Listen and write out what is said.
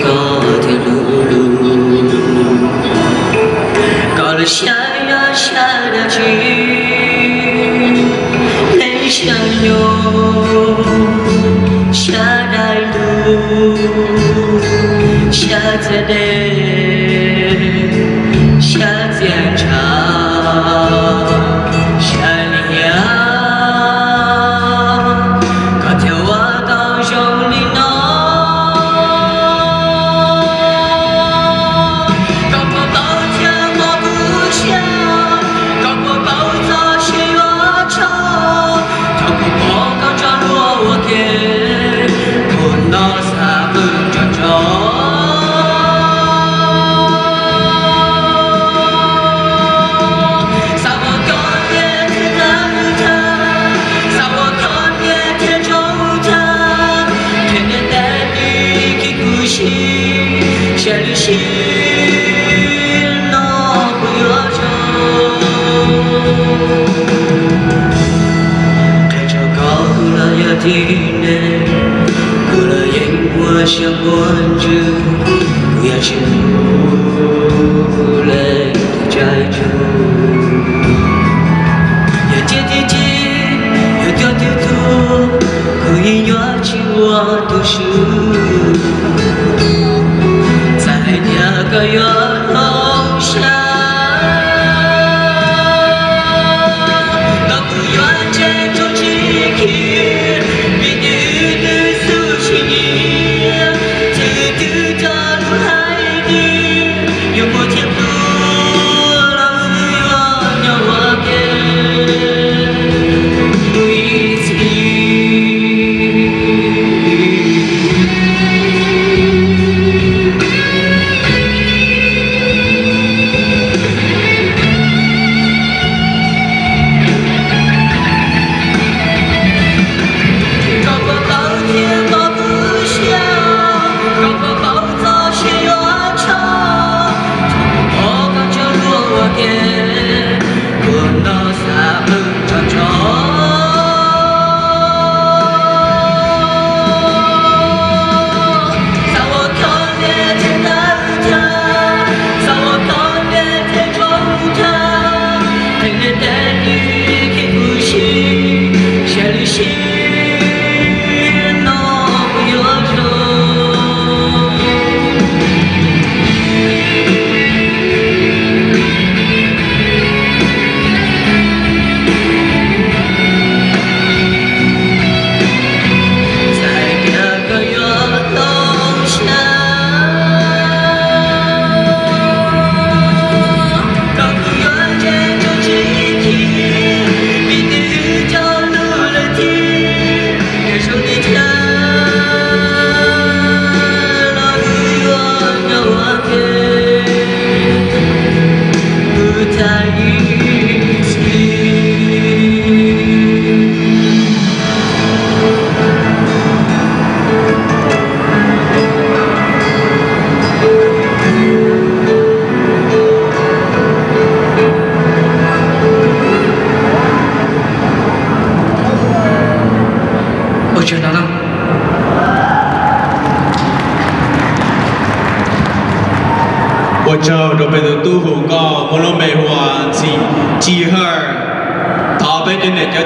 高的路，高了下呀下了去，泪相拥，下来路，下在的，下在长，下里呀。 下旅行，那不要走。开车高了呀停嘞，过了烟火相关着，不要去来摘住。要接地气，要掉地土，可以要去我读书。 个月楼下，那不愿见中几天，比你的苏醒，自己的路海里，有我天路，老远要我给一起。 我叫罗贝的杜虎高，我拢没还钱，只好，他被人家